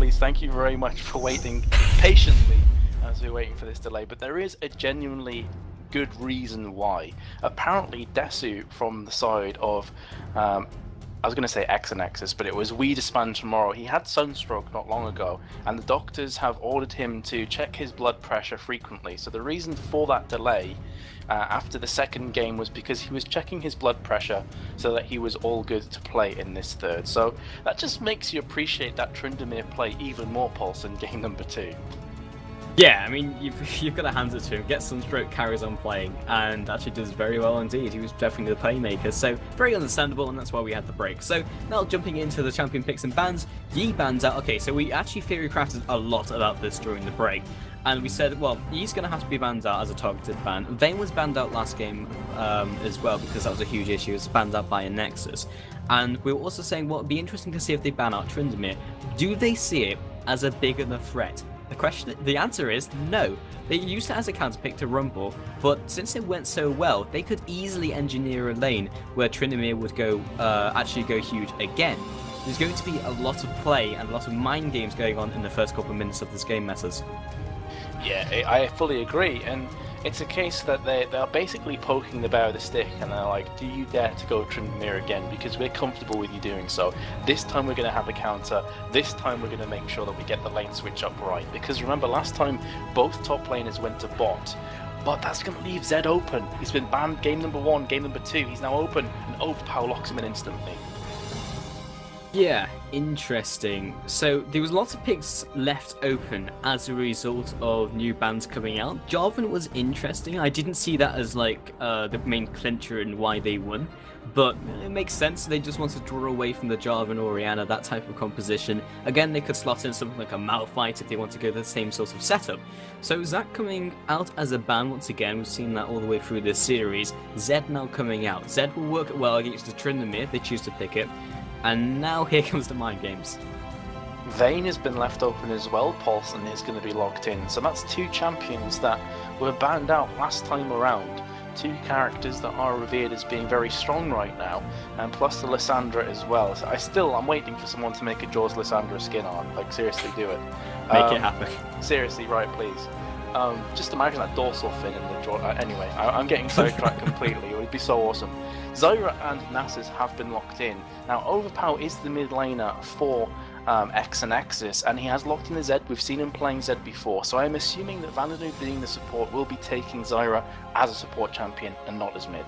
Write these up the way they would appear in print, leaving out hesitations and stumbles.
please. Thank you very much for waiting patiently as we're waiting for this delay. But there is a genuinely good reason why. Apparently, Desu from the side of, I was going to say ex-Anexis, but it was WeDisbandTomorrow. He had sunstroke not long ago, and the doctors have ordered him to check his blood pressure frequently. So the reason for that delay after the second game was because he was checking his blood pressure so that he was all good to play in this third. So that just makes you appreciate that Tryndamere play even more, Pulse, in game number 2. Yeah, I mean, you've got to hand it to him. Gets sunstroke, carries on playing, and actually does very well indeed. He was definitely the playmaker, so very understandable, and that's why we had the break. So now jumping into the champion picks and bans, Yi bans out. Okay, so we actually theory crafted a lot about this during the break, and we said, well, Yi's going to have to be banned out as a targeted ban. Vayne was banned out last game as well, because that was a huge issue. It was banned out by ex-Anexis. And we were also saying, well, it'd be interesting to see if they ban out Tryndamere. Do they see it as a big enough threat? The answer is no. They used it as a counter pick to Rumble, but since it went so well, they could easily engineer a lane where Tryndamere would go actually go huge again. There's going to be a lot of play and a lot of mind games going on in the first couple of minutes of this game, Metas. Yeah, I fully agree, and it's a case that they're basically poking the bear with a stick, and they're like, do you dare to go Tryndamere again, because we're comfortable with you doing so. This time we're going to have a counter, this time we're going to make sure that we get the lane switch up right, because remember last time both top laners went to bot, but that's going to leave Zed open. He's been banned game number 1, game number 2, he's now open, and Overpower locks him in instantly. Yeah, interesting. So there was lots of picks left open as a result of new bans coming out. Jarvan was interesting. I didn't see that as like the main clincher and why they won, but it makes sense. They just want to draw away from the Jarvan or Orianna, that type of composition. Again, they could slot in something like a Malphite if they want to go the same sort of setup. So Zach coming out as a ban once again. We've seen that all the way through this series. Zed now coming out. Zed will work well against the Tryndamere if they choose to pick it. And now here comes the mind games. Vayne has been left open as well, Paulson is going to be locked in. So that's 2 champions that were banned out last time around. 2 characters that are revered as being very strong right now, and plus the Lissandra as well. So I'm waiting for someone to make a Jaws Lissandra skin art. Like, seriously, do it. Make it happen. Seriously, right, please. Just imagine that dorsal fin in the jaw. Anyway, I'm getting sidetracked completely. It would be so awesome. Zyra and Nasus have been locked in. Now, Overpower is the mid laner for ex-Anexis, and he has locked in the Zed. We've seen him playing Zed before, so I'm assuming that Vanadu, being the support, will be taking Zyra as a support champion and not as mid.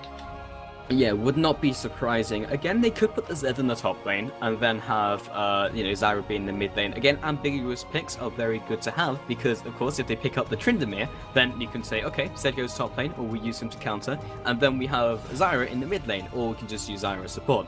Yeah, would not be surprising. Again, they could put the Zed in the top lane and then have, Zyra being the mid lane. Again, ambiguous picks are very good to have because, of course, if they pick up the Tryndamere, then you can say, okay, Zed goes top lane, or we use him to counter, and then we have Zyra in the mid lane, or we can just use Zyra as support.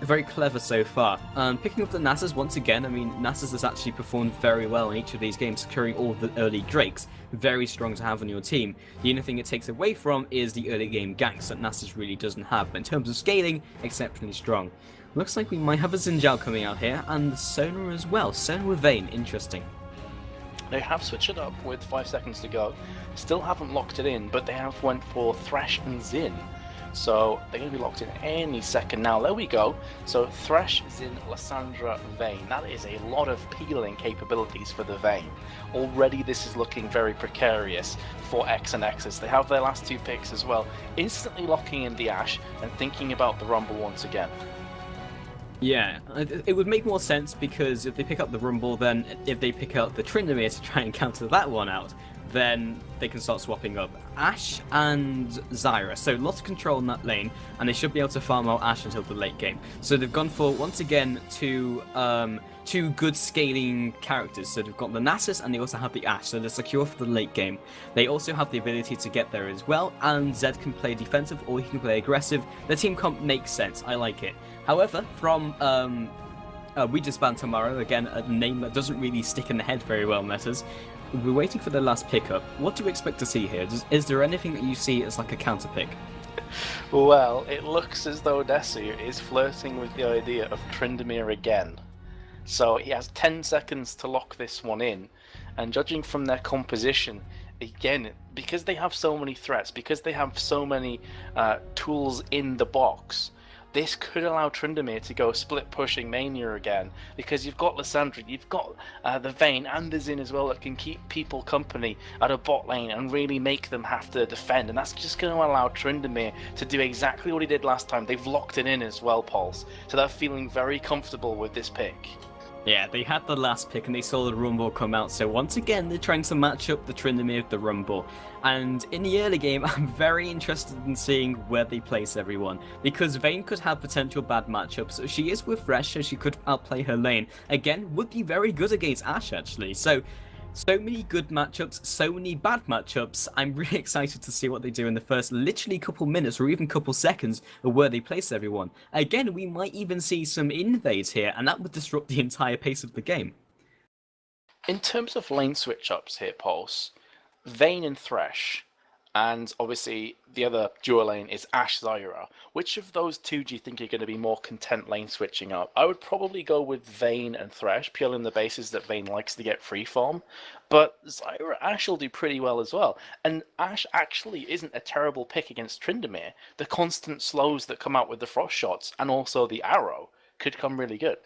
Very clever so far. Picking up the Nasus once again, I mean, Nasus has actually performed very well in each of these games, securing all the early Drakes. Very strong to have on your team. The only thing it takes away from is the early game ganks that Nasus really doesn't have, but in terms of scaling, exceptionally strong. Looks like we might have a Xin Zhao coming out here, and Sona as well. Sona with Vayne, interesting. They have switched it up with 5 seconds to go. Still haven't locked it in, but they have went for Thresh and Xin. So they're going to be locked in any second now. There we go. So Thresh, Xin, Lissandra, Vayne. That is a lot of peeling capabilities for the Vayne. Already this is looking very precarious for ex-Anexis. They have their last 2 picks as well. Instantly locking in the Ashe and thinking about the Rumble once again. Yeah, it would make more sense because if they pick up the Rumble, then if they pick up the Tryndamere to try and counter that one out, then they can start swapping up Ashe and Zyra. So lots of control in that lane, and they should be able to farm out Ashe until the late game. So they've gone for, once again, two good scaling characters. So they've got the Nasus and they also have the Ashe, so they're secure for the late game. They also have the ability to get there as well, and Zed can play defensive or he can play aggressive. The team comp makes sense, I like it. However, from WeDisbandTomorrow, again, a name that doesn't really stick in the head very well, Metas. We're waiting for the last pickup. What do you expect to see here? Is there anything that you see as like a counter pick? Well, it looks as though Desu is flirting with the idea of Tryndamere again. So he has 10 seconds to lock this one in, and judging from their composition, again, because they have so many threats, because they have so many tools in the box, this could allow Tryndamere to go split pushing Mania again, because you've got Lissandra, you've got the Vayne and the Xin as well that can keep people company at a bot lane and really make them have to defend, and that's just going to allow Tryndamere to do exactly what he did last time. They've locked it in as well, Pulse, so they're feeling very comfortable with this pick. Yeah, they had the last pick and they saw the Rumble come out, so once again they're trying to match up the Tryndamere with the Rumble. And in the early game, I'm very interested in seeing where they place everyone, because Vayne could have potential bad matchups. She is with Thresh, so she could outplay her lane. Again, would be very good against Ashe actually, so many good matchups, so many bad matchups. I'm really excited to see what they do in the first literally couple minutes or even couple seconds of where they place everyone. Again, we might even see some invades here, and that would disrupt the entire pace of the game. In terms of lane switch-ups here, Pulse, Vayne and Thresh, and obviously the other dual lane is Ashe Zyra. Which of those two do you think are going to be more content lane switching up? I would probably go with Vayne and Thresh, purely on the basis that Vayne likes to get free farm. But Zyra Ashe will do pretty well as well. And Ashe actually isn't a terrible pick against Tryndamere. The constant slows that come out with the frost shots and also the arrow could come really good.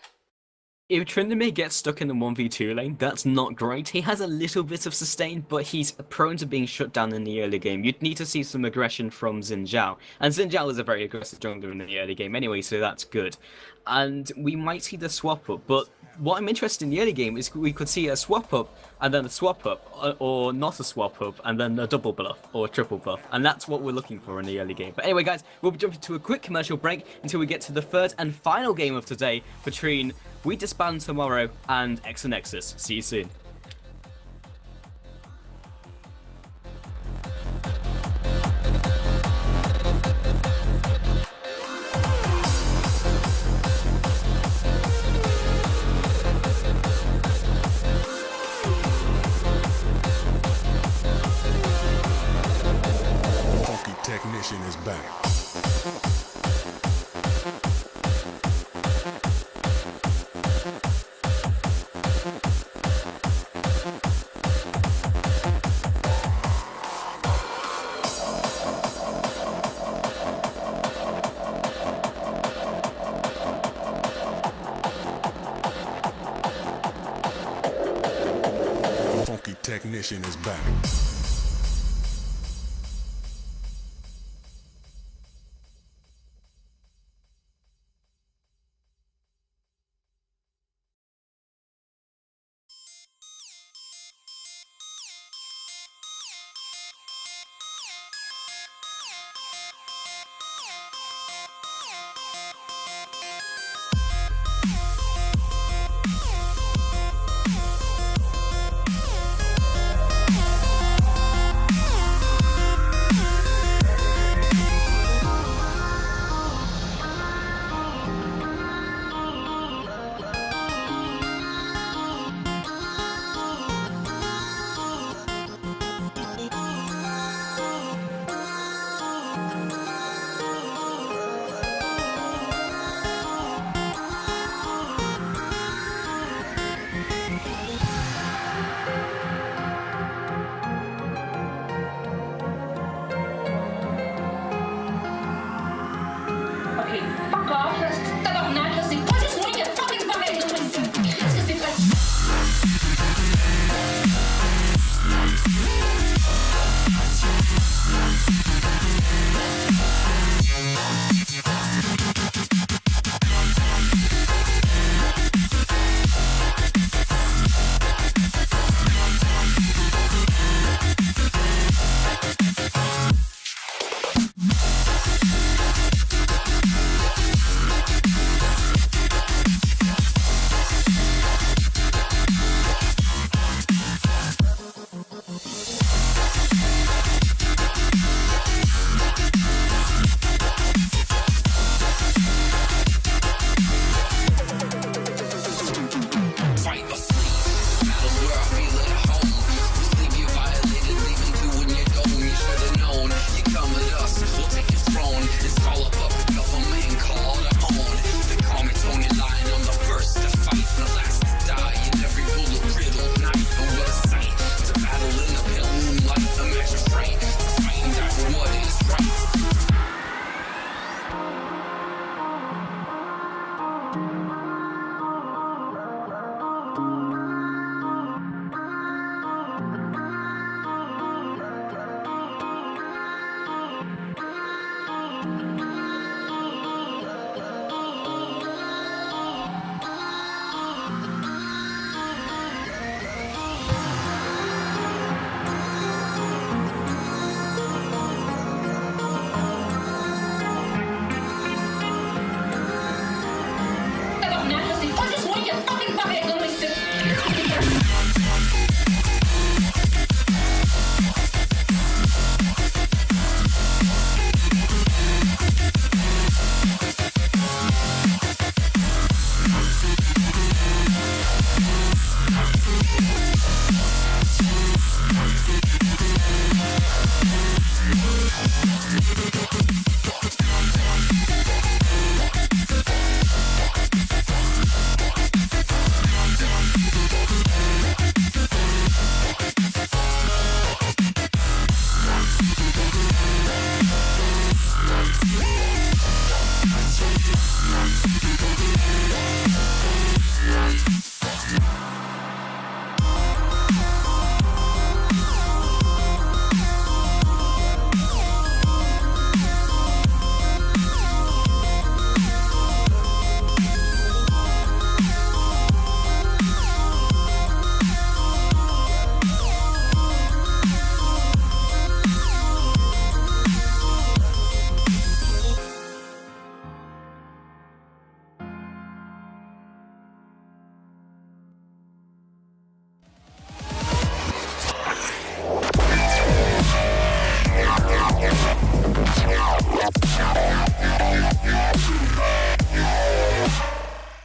If Tryndamere gets stuck in the 1v2 lane, that's not great. He has a little bit of sustain, but he's prone to being shut down in the early game. You'd need to see some aggression from Xin Zhao. And Xin Zhao is a very aggressive jungler in the early game anyway, so that's good. And we might see the swap up, but what I'm interested in the early game is we could see a swap up, and then a swap up, or not a swap up, and then a double buff, or a triple buff. And that's what we're looking for in the early game. But anyway, guys, we'll be jumping to a quick commercial break until we get to the third and final game of today between WeDisbandTomorrow and ex-Anexis. See you soon. Technician is back. Funky Technician is back.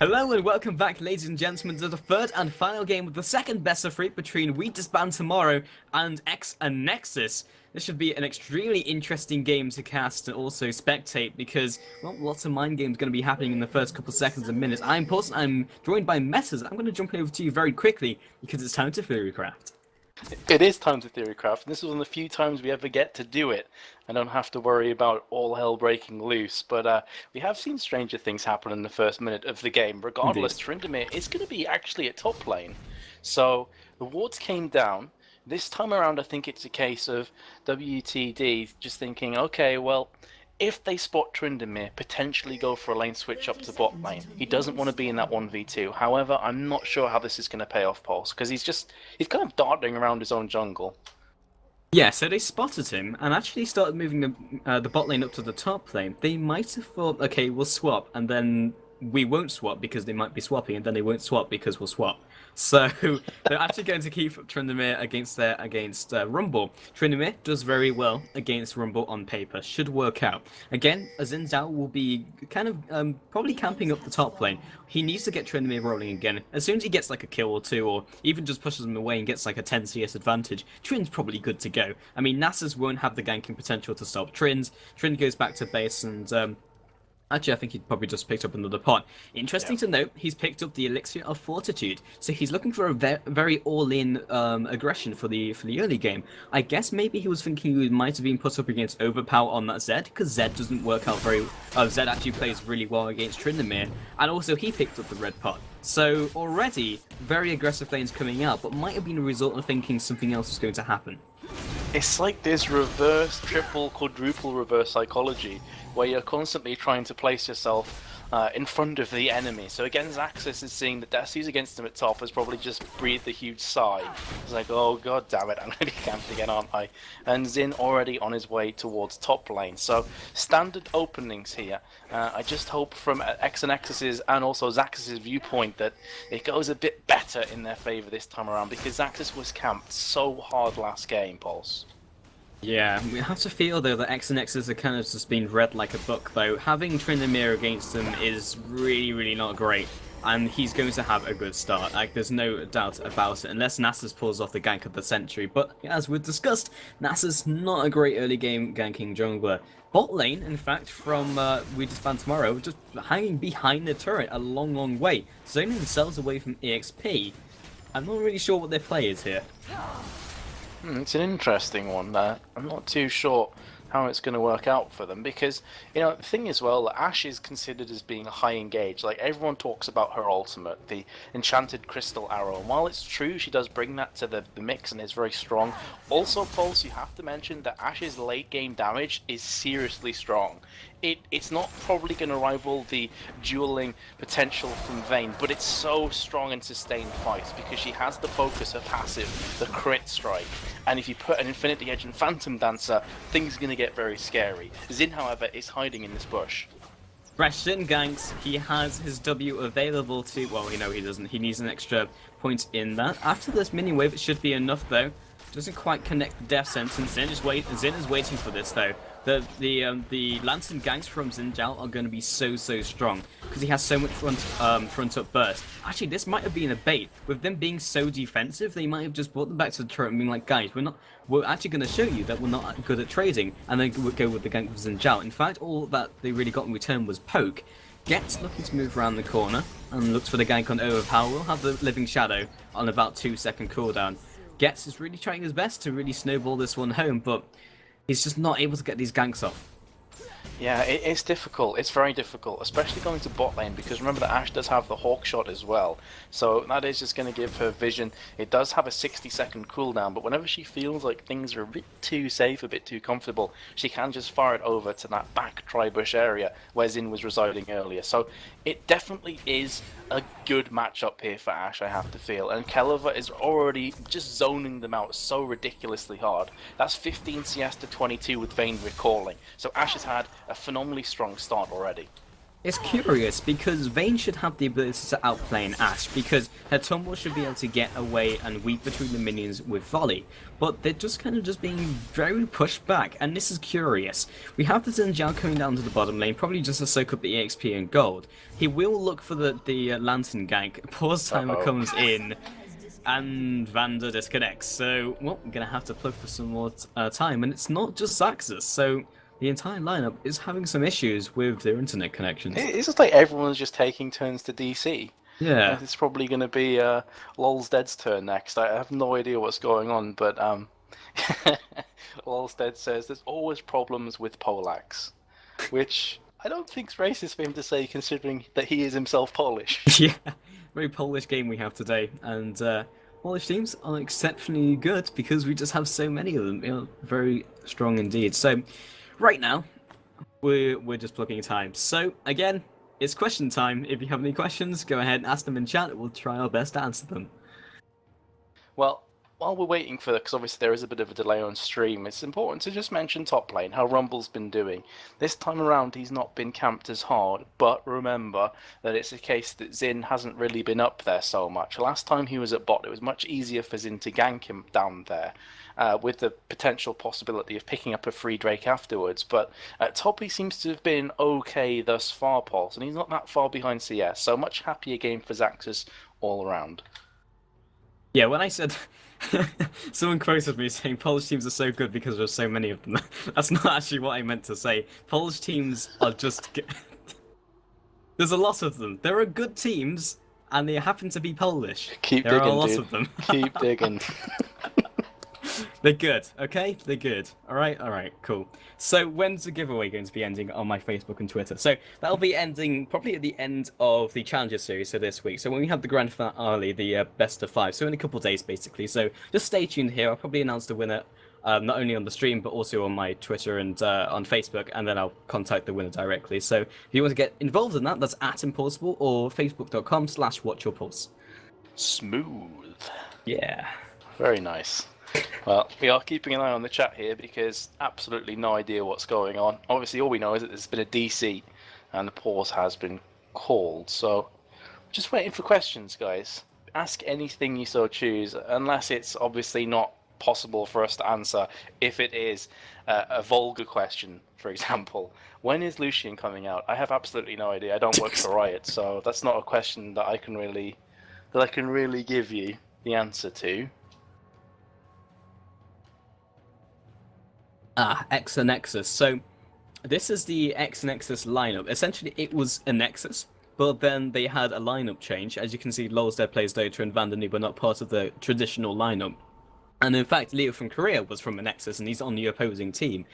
Hello and welcome back, ladies and gentlemen, to the third and final game of the second best of 3 between WeDisbandTomorrow and ex-Anexis. This should be an extremely interesting game to cast and also spectate because, well, lots of mind games going to be happening in the first couple of seconds and minutes. I'm joined by Metas. I'm going to jump over to you very quickly because it's time to Theorycraft. It is time to Theorycraft, and this is one of the few times we ever get to do it. I don't have to worry about all hell breaking loose, but we have seen stranger things happen in the first minute of the game. Regardless, Tryndamere is going to be actually at top lane. So the wards came down. This time around, I think it's a case of WTD just thinking, okay, well, if they spot Tryndamere, potentially go for a lane switch up to bot lane. He doesn't want to be in that 1v2. However, I'm not sure how this is going to pay off, Pulse, because he's kind of darting around his own jungle. Yeah, so they spotted him and actually started moving the bot lane up to the top lane. They might have thought, okay, we'll swap, and then we won't swap because they might be swapping, and then they won't swap because we'll swap. So they're actually going to keep Tryndamere against Rumble. Tryndamere does very well against Rumble on paper. Should work out. Again, Xin Zhao will be kind of probably camping up the top lane. He needs to get Tryndamere rolling again. As soon as he gets like a kill or two, or even just pushes him away and gets like a 10 CS advantage, Trynd's probably good to go. I mean, Nasus won't have the ganking potential to stop Trynd. Trynd goes back to base and actually, I think he probably just picked up another pot. Interesting to note, he's picked up the Elixir of Fortitude, so he's looking for a very all-in aggression for the early game. I guess maybe he was thinking he might have been put up against Overpower on that Zed, because Zed doesn't work out very... Zed actually plays really well against Tryndamere, and also he picked up the red pot. So already, very aggressive lanes coming out, but might have been a result of thinking something else was going to happen. It's like this reverse, triple, quadruple reverse psychology, where you're constantly trying to place yourself in front of the enemy. So again, Zaxxas is seeing that Desi's against him at top has probably just breathed a huge sigh. It's like, oh god damn it, I'm going to be camped again, aren't I? And Xin already on his way towards top lane. So standard openings here. I just hope from ex-Anexis and also Zaxxas' viewpoint that it goes a bit better in their favour this time around, because Zaxxas was camped so hard last game, Pulse. Yeah, we have to feel though that ex-Anexis are kind of just being read like a book though. Having Tryndamere against them is really not great, and he's going to have a good start. Like, there's no doubt about it, unless Nasus pulls off the gank of the century. But as we've discussed, Nasus not a great early game ganking jungler. Bot lane, in fact, from WeDisbandTomorrow, just hanging behind the turret a long way, zoning themselves away from EXP. I'm not really sure what their play is here. It's an interesting one. I'm not too sure how it's going to work out for them, because, you know, the thing is, well, Ashe is considered as being a high engage. Like, everyone talks about her ultimate, the enchanted crystal arrow, and while it's true she does bring that to the mix and is very strong, also, Pulse, you have to mention that Ashe's late game damage is seriously strong. It's not probably going to rival the dueling potential from Vayne, but it's so strong in sustained fights because she has the focus, her passive, the crit strike, and if you put an Infinity Edge and Phantom Dancer, things are going to get very scary. Xin, however, is hiding in this bush. Xin ganks, he has his W available to... Well, you know he doesn't. He needs an extra point in that. After this mini wave, it should be enough, though. Doesn't quite connect the death sentence. Xin is waiting for this, though. The Lantern ganks from Xin Zhao are going to be so strong because he has so much front up burst. Actually, this might have been a bait. With them being so defensive, they might have just brought them back to the turret and being like, guys, we're actually going to show you that we're not good at trading, and then go with the gank of Xin Zhao. In fact, all that they really got in return was poke. Gets looking to move around the corner and looks for the gank on Overpower. We'll have the Living Shadow on about 2-second cooldown. Gets is really trying his best to really snowball this one home, but he's just not able to get these ganks off. Yeah, it's difficult. It's very difficult, especially going to bot lane, because remember that Ashe does have the Hawk Shot as well. So that is just going to give her vision. It does have a 60-second cooldown, but whenever she feels like things are a bit too safe, a bit too comfortable, she can just fire it over to that back tri-bush area where Xin was residing earlier. So it definitely is a good matchup here for Ashe, I have to feel. And Kellever is already just zoning them out so ridiculously hard. That's 15 CS to 22 with Vayne recalling. So Ashe has had a phenomenally strong start already. It's curious because Vayne should have the ability to outplay an Ashe because her tumble should be able to get away and weave between the minions with volley, but they're just kind of just being very pushed back, and this is curious. We have the Xin Zhao coming down to the bottom lane, probably just to soak up the EXP and gold. He will look for the Lantern gank. Pause timer comes in, and Vander disconnects. So, well, we're gonna have to plug for some more time, and it's not just Zaxxas. So the entire lineup is having some issues with their internet connections. It's just like everyone's just taking turns to DC. Yeah. It's probably going to be Lol's Dead's turn next. I have no idea what's going on, but Lol's Dead says there's always problems with Polax, which I don't think's racist for him to say, considering that he is himself Polish. Yeah, very Polish game we have today, and Polish teams are exceptionally good because we just have so many of them. You know, very strong indeed. So, right now, we're just plugging time. So again, it's question time. If you have any questions, go ahead and ask them in chat. We'll try our best to answer them. Well, while we're waiting for, because obviously there is a bit of a delay on stream, it's important to just mention top lane, how Rumble's been doing. This time around, he's not been camped as hard, but remember that it's a case that Xin hasn't really been up there so much. Last time he was at bot, it was much easier for Xin to gank him down there, with the potential possibility of picking up a free Drake afterwards. But at top, he seems to have been okay thus far, Pulse, and he's not that far behind CS, so much happier game for Zaxxas all around. Yeah, when I said... Someone quoted me saying Polish teams are so good because there's so many of them. That's not actually what I meant to say. Polish teams are just... There's a lot of them. There are good teams, and they happen to be Polish. Keep there digging, are a lot dude. of them. Keep digging. They're good, okay? They're good. Alright, cool. So when's the giveaway going to be ending on my Facebook and Twitter? So that'll be ending probably at the end of the Challenger Series, so this week. So when we have the grand finale, the best of 5, so in a couple of days basically. So just stay tuned here. I'll probably announce the winner not only on the stream, but also on my Twitter and on Facebook, and then I'll contact the winner directly. So if you want to get involved in that, that's @Impossible or facebook.com/watchyourpulse. Smooth. Yeah. Very nice. Well, we are keeping an eye on the chat here because absolutely no idea what's going on. Obviously, all we know is that there's been a DC and the pause has been called. So, just waiting for questions, guys. Ask anything you so choose, unless it's obviously not possible for us to answer. If it is a vulgar question, for example, when is Lucian coming out? I have absolutely no idea. I don't work for Riot, so that's not a question that I can really give you the answer to. Ex-Anexis. So this is the ex-Anexis lineup. Essentially, it was a Nexus, but then they had a lineup change. As you can see, Lol's Dead plays Dota and Vander Noob are not part of the traditional lineup. And in fact, Leo from Korea was from a Nexus, and he's on the opposing team.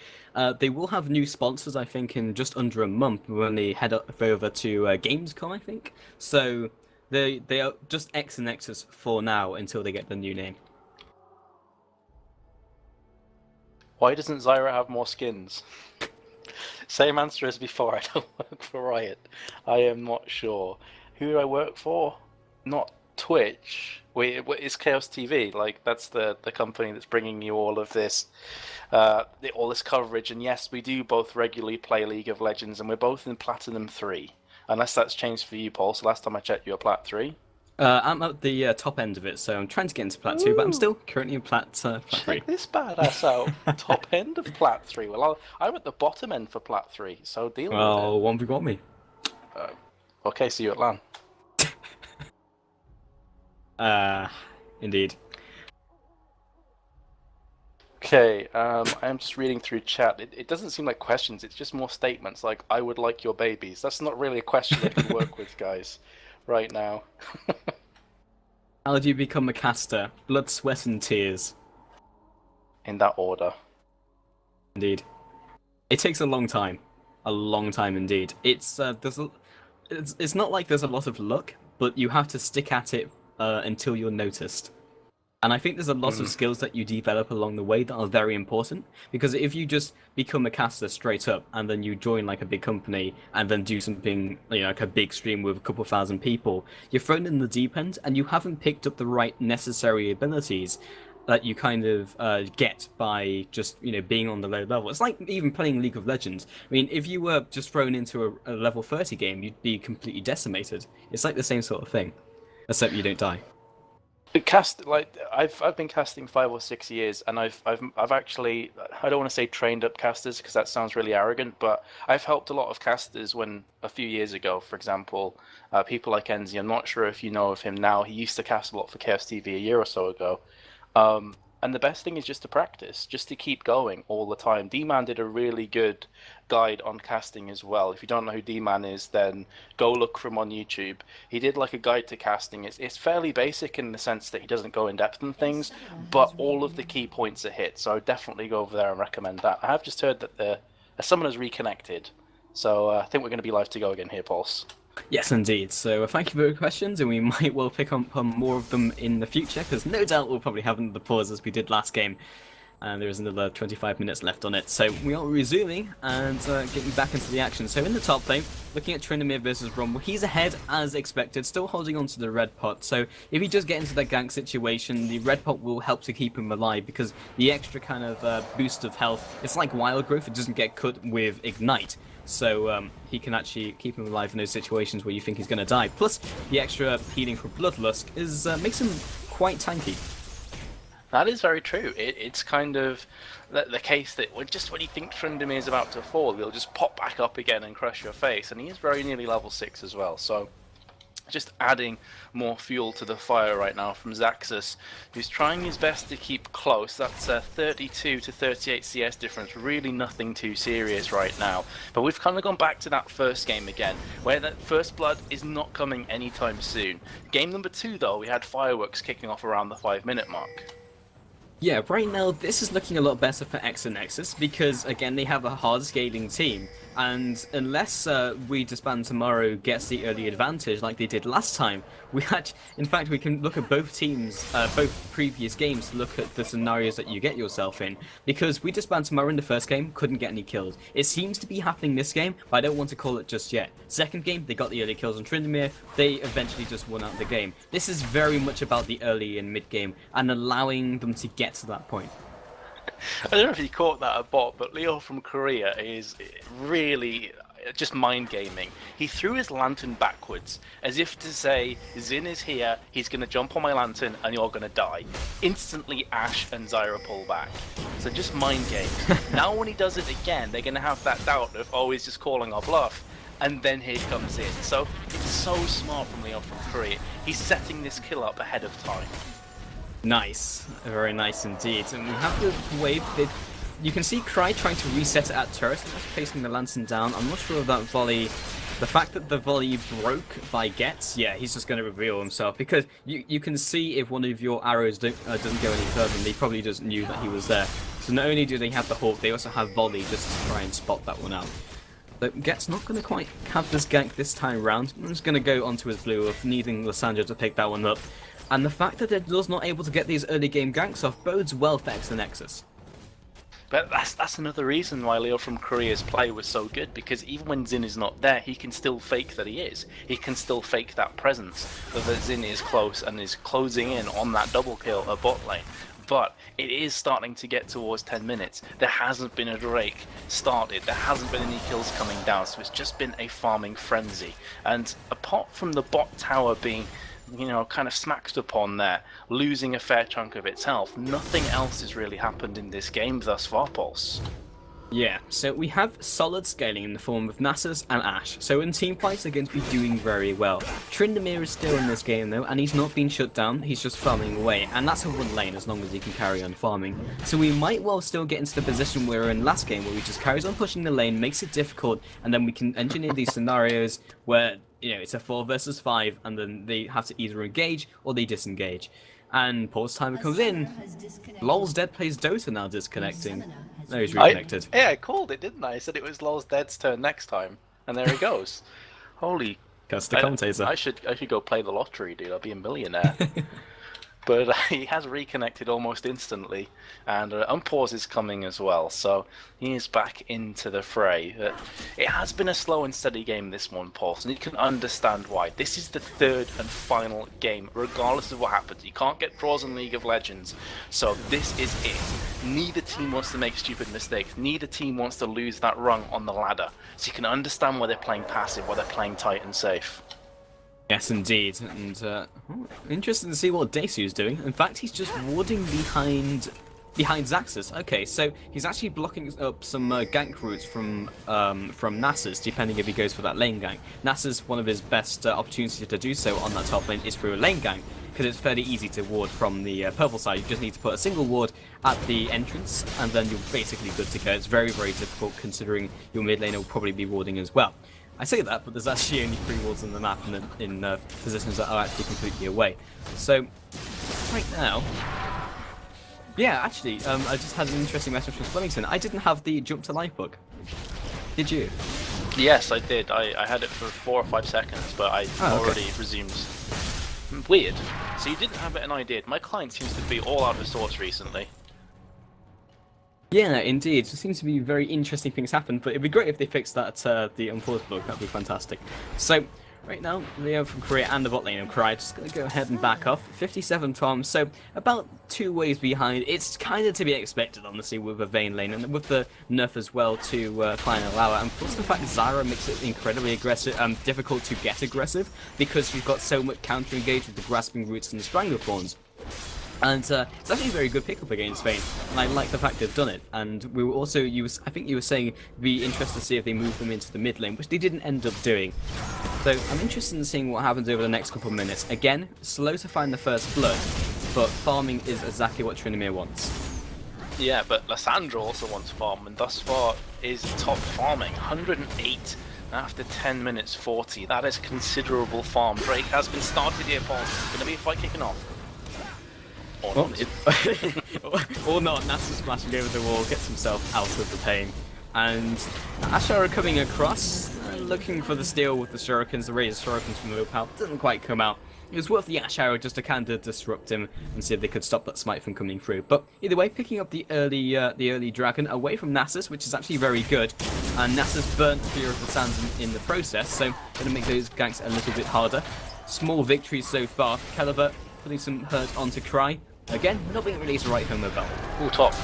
They will have new sponsors, I think, in just under a month when they head over to Gamescom, I think. So they are just ex-Anexis for now until they get the new name. Why doesn't Zyra have more skins? Same answer as before, I don't work for Riot. I am not sure. Who do I work for? Not Twitch. Wait, it's Chaos TV. Like, that's the company that's bringing you all of this, all this coverage. And yes, we do both regularly play League of Legends, and we're both in Platinum 3. Unless that's changed for you, Paul. So last time I checked, you were Plat 3. I'm at the top end of it, so I'm trying to get into Plat 2, but I'm still currently in Plat 3. Check this badass out. Top end of Plat 3. Well, I'm at the bottom end for Plat 3, so deal with it. Well, 1v1 me. Okay, see you at LAN. Indeed. Okay, I'm just reading through chat. It doesn't seem like questions, it's just more statements like, I would like your babies. That's not really a question I can work with, guys, right now. How did you become a caster? Blood, sweat, and tears. In that order. Indeed. It takes a long time. A long time indeed. It's not like there's a lot of luck, but you have to stick at it until you're noticed. And I think there's a lot of skills that you develop along the way that are very important, because if you just become a caster straight up and then you join like a big company and then do something, you know, like a big stream with a couple thousand people, you're thrown in the deep end and you haven't picked up the right necessary abilities. that you kind of get by just being on the low level. It's like even playing League of Legends. I mean, if you were just thrown into a level 30 game, you'd be completely decimated. It's like the same sort of thing, except you don't die. I've been casting 5 or 6 years, and I've actually, I don't want to say trained up casters because that sounds really arrogant, but I've helped a lot of casters when a few years ago, for example, people like Enzi. I'm not sure if you know of him now. He used to cast a lot for Chaos TV a year or so ago. And the best thing is just to practice, just to keep going all the time. D-Man did a really good guide on casting as well. If you don't know who D-Man is, then go look for him on YouTube. He did like a guide to casting. It's fairly basic in the sense that he doesn't go in depth on things, but all of the key points are hit. So definitely go over there and recommend that. I have just heard that the summoner's reconnected, so I think we're going to be live to go again here, Pulse. Yes, indeed. So thank you for your questions, and we might well pick up on more of them in the future, because no doubt we'll probably have another pause as we did last game. And there is another 25 minutes left on it. So we are resuming and getting back into the action. So in the top lane, looking at Tryndamere versus Rumble, he's ahead as expected, still holding on to the red pot. So if he does get into that gank situation, the red pot will help to keep him alive, because the extra kind of boost of health, it's like wild growth, it doesn't get cut with ignite. So he can actually keep him alive in those situations where you think he's going to die. Plus, the extra healing from Bloodlust makes him quite tanky. That is very true. It's kind of the case that when you think Tryndamere is about to fall, he'll just pop back up again and crush your face. And he is very nearly level 6 as well. So just adding more fuel to the fire right now from Zaxxas, who's trying his best to keep close. That's a 32 to 38 CS difference, really nothing too serious right now. But we've kind of gone back to that first game again, where that first blood is not coming anytime soon. Game number 2 though, we had fireworks kicking off around the 5-minute mark. Yeah, right now this is looking a lot better for ex-Anexis, because again they have a hard scaling team, and unless WeDisbandTomorrow gets the early advantage like they did last time, in fact we can look at both teams, both previous games to look at the scenarios that you get yourself in, because WeDisbandTomorrow in the first game couldn't get any kills. It seems to be happening this game, but I don't want to call it just yet. Second game, they got the early kills on Tryndamere, they eventually just won out the game. This is very much about the early and mid game, and allowing them to get to that point. I don't know if you caught that a bot, but Leo from Korea is really just mind gaming. He threw his lantern backwards as if to say, Xin is here, he's going to jump on my lantern and you're going to die. Instantly Ashe and Zyra pull back. So just mind games. Now when he does it again, they're going to have that doubt of, oh, he's just calling our bluff. And then here comes in. So it's so smart from Leo from Korea. He's setting this kill up ahead of time. Nice, very nice indeed. And we have the wave. You can see Cry trying to reset it at turret, and that's placing the lantern down. I'm not sure if that volley, the fact that the volley broke by Gets, yeah, he's just going to reveal himself, because you can see if one of your arrows doesn't go any further, and he probably just knew that he was there. So not only do they have the Hawk, they also have volley just to try and spot that one out. But Get's not going to quite have this gank this time round. I'm just going to go onto his blue of needing Lissandra to pick that one up. And the fact that they're just not able to get these early game ganks off bodes well for ex-Anexis. But that's another reason why Leo from Korea's play was so good, because even when Xin is not there, he can still fake that he is. He can still fake that presence, that Xin is close and is closing in on that double kill at bot lane. But it is starting to get towards 10 minutes. There hasn't been a Drake started, there hasn't been any kills coming down, so it's just been a farming frenzy. And apart from the bot tower being, kind of smacked upon there, losing a fair chunk of its health, nothing else has really happened in this game thus far, Pulse. Yeah, so we have solid scaling in the form of Nasus and Ashe, so in teamfights they're going to be doing very well. Tryndamere is still in this game though, and he's not been shut down, he's just farming away, and that's a one lane as long as he can carry on farming. So we might well still get into the position we were in last game, where he just carries on pushing the lane, makes it difficult, and then we can engineer these scenarios where it's a 4 versus 5, and then they have to either engage or they disengage. And pause timer comes in. LOL's Dead plays Dota now disconnecting. No, he's reconnected. I called it, didn't I? I said it was LOL's Dead's turn next time, and there he goes. Holy! That's the commentator. I should go play the lottery, dude. I'll be a millionaire. But he has reconnected almost instantly, and unpause is coming as well, so he is back into the fray. It has been a slow and steady game, this one, Pulse, and you can understand why. This is the third and final game, regardless of what happens. You can't get draws in League of Legends, so this is it. Neither team wants to make stupid mistakes. Neither team wants to lose that rung on the ladder, so you can understand why they're playing passive, why they're playing tight and safe. Yes, indeed, and interesting to see what Desu's doing. In fact, he's just warding behind Zaxxas. Okay, so he's actually blocking up some gank routes from Nasus, depending if he goes for that lane gank. Nasus, one of his best opportunities to do so on that top lane is through a lane gank, because it's fairly easy to ward from the purple side. You just need to put a single ward at the entrance, and then you're basically good to go. It's very, very difficult, considering your mid laner will probably be warding as well. I say that, but there's actually only 3 wards on the map and in positions that are actually completely away. So, right now... Yeah, actually, I just had an interesting message from Flemington. I didn't have the jump to life book. Did you? Yes, I did. I had it for 4 or 5 seconds, but I already resumed. Weird. So you didn't have it and I did. My client seems to be all out of sorts recently. Yeah, indeed. There seems to be very interesting things happen, but it'd be great if they fixed that, the unpaused book. That'd be fantastic. So, right now, Leo from Korea and the bot lane of Korea just going to go ahead and back off. 57 farms, so about 2 ways behind. It's kind of to be expected, honestly, with a Vayne lane, and with the nerf as well to final hour. And plus the fact Zyra makes it incredibly aggressive, difficult to get aggressive, because she's got so much counter engage with the grasping roots and the stranglethorns. And it's actually a very good pickup against Vayne, and I like the fact they've done it. And we were also, I think you were saying, it'd be interested to see if they move them into the mid lane, which they didn't end up doing. So I'm interested in seeing what happens over the next couple of minutes. Again, slow to find the first blood, but farming is exactly what Tryndamere wants. Yeah, but Lissandra also wants farm, and thus far is top farming. 108 after 10 minutes 40. That is considerable farm. Drake has been started here, Paul. Going to be a fight kicking off. Or not. Or not. Nasus splashing over the wall, gets himself out of the pain. And Ashara coming across, looking for the steal with the shurikens. The raised shurikens from Mopal doesn't quite come out. It was worth the Ashara just to kind of disrupt him and see if they could stop that smite from coming through. But either way, picking up the early dragon away from Nasus, which is actually very good. And Nasus burnt Fear of the Sands in the process, so going to make those ganks a little bit harder. Small victories so far. Caliver putting some hurt onto Cry. Again, nothing really to write home about. Ooh, top.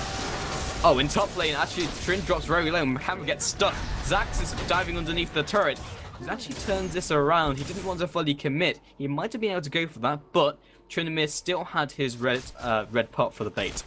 Oh, in top lane, actually, Trin drops very low and Hammer gets stuck. Zax is diving underneath the turret. He's actually turned this around. He didn't want to fully commit. He might have been able to go for that, but Tryndamere still had his red pot for the bait.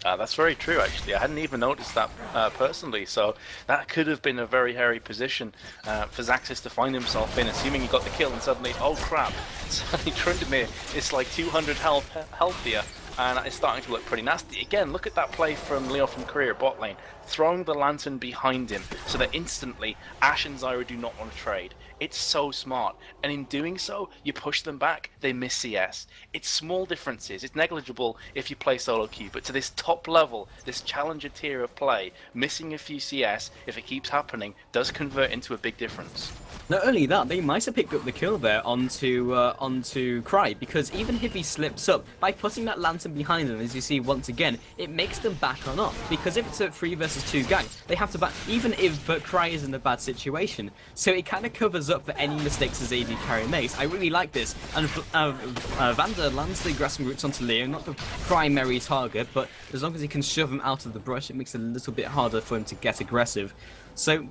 That's very true, actually. I hadn't even noticed that personally, so that could have been a very hairy position for Zaxxas to find himself in, assuming he got the kill, and suddenly, oh crap, suddenly Tryndamere is like 200 healthier, and it's starting to look pretty nasty. Again, look at that play from Leo from Korea bot lane, throwing the lantern behind him, so that instantly Ashe and Zyra do not want to trade. It's so smart, and in doing so, you push them back, they miss CS. It's small differences, it's negligible if you play solo queue, but to this top level, this challenger tier of play, missing a few CS, if it keeps happening, does convert into a big difference. Not only that, they might have picked up the kill there onto Cry, because even if he slips up, by putting that lantern behind them, as you see once again, it makes them back on off, because if it's a 3 versus 2 gang, they have to back, even if Cry is in a bad situation, so it kind of covers up for any mistakes as AD carry makes. I really like this, and Vander lands the grasping roots onto Leo, not the primary target, but as long as he can shove him out of the brush, it makes it a little bit harder for him to get aggressive. So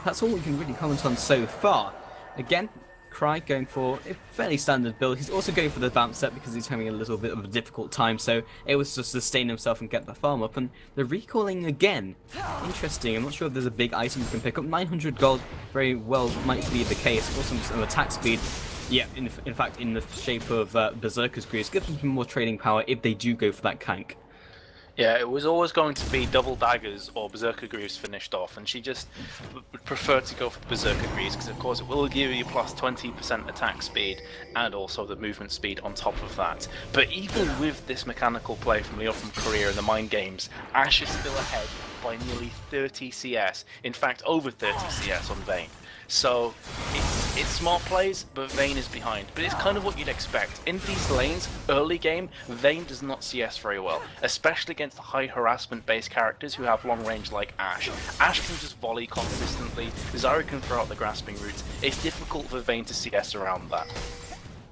that's all we can really comment on so far. Again, Cry going for a fairly standard build. He's also going for the vamp set because he's having a little bit of a difficult time, so it was to sustain himself and get the farm up. And the recalling again, interesting. I'm not sure if there's a big item you can pick up. 900 gold, very well might be the case. Also some attack speed. Yeah, in fact, in the shape of Berserker's Greaves, gives them some more trading power if they do go for that gank. Yeah, it was always going to be double daggers or Berserker Greaves finished off, and she just would prefer to go for the Berserker Greaves because, of course, it will give you plus 20% attack speed and also the movement speed on top of that. But even with this mechanical play from Leo from Korea in the mind games, Ashe is still ahead by nearly 30 CS. In fact, over 30 CS on Vayne. So It's smart plays, but Vayne is behind. But it's kind of what you'd expect. In these lanes, early game, Vayne does not CS very well, especially against high harassment-based characters who have long range like Ashe. Ashe can just volley consistently, Zyra can throw out the grasping routes. It's difficult for Vayne to CS around that.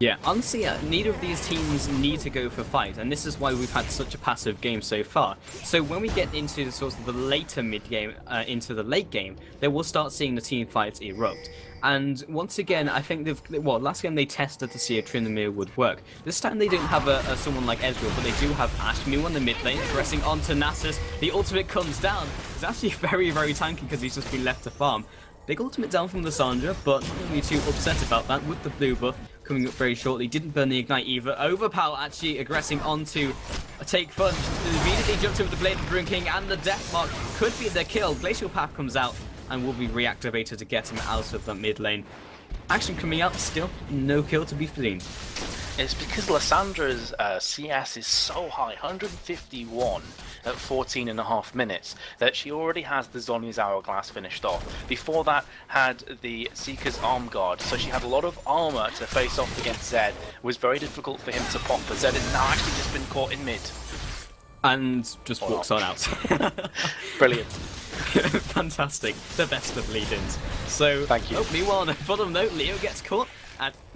Yeah, honestly, neither of these teams need to go for fight, and this is why we've had such a passive game so far. So when we get into sort of the later mid-game, into the late game, then we'll start seeing the team fights erupt. And once again, I think last game they tested to see if Tryndamere would work. This time they don't have someone like Ezreal, but they do have Ashe. Mew on the mid lane, pressing onto Nasus. The ultimate comes down. It's actually very, very tanky because he's just been left to farm. Big ultimate down from Lissandra, but not really too upset about that with the blue buff coming up very shortly. Didn't burn the ignite either. Overpower actually aggressing onto a take fun. Immediately jumps over the Blade of the Rune King, and the death mark could be the kill. Glacial Path comes out and will be reactivated to get him out of that mid lane. Action coming out, still no kill to be seen. It's because Lissandra's CS is so high, 151 at 14.5 minutes, that she already has the Zhonya's Hourglass finished off. Before that, had the Seeker's Arm Guard, so she had a lot of armor to face off against Zed. It was very difficult for him to pop, but Zed has now actually just been caught in mid. And just walks on out. Brilliant. Fantastic. The best of lead-ins. So, thank you. Meanwhile, on a bottom note, Leo gets caught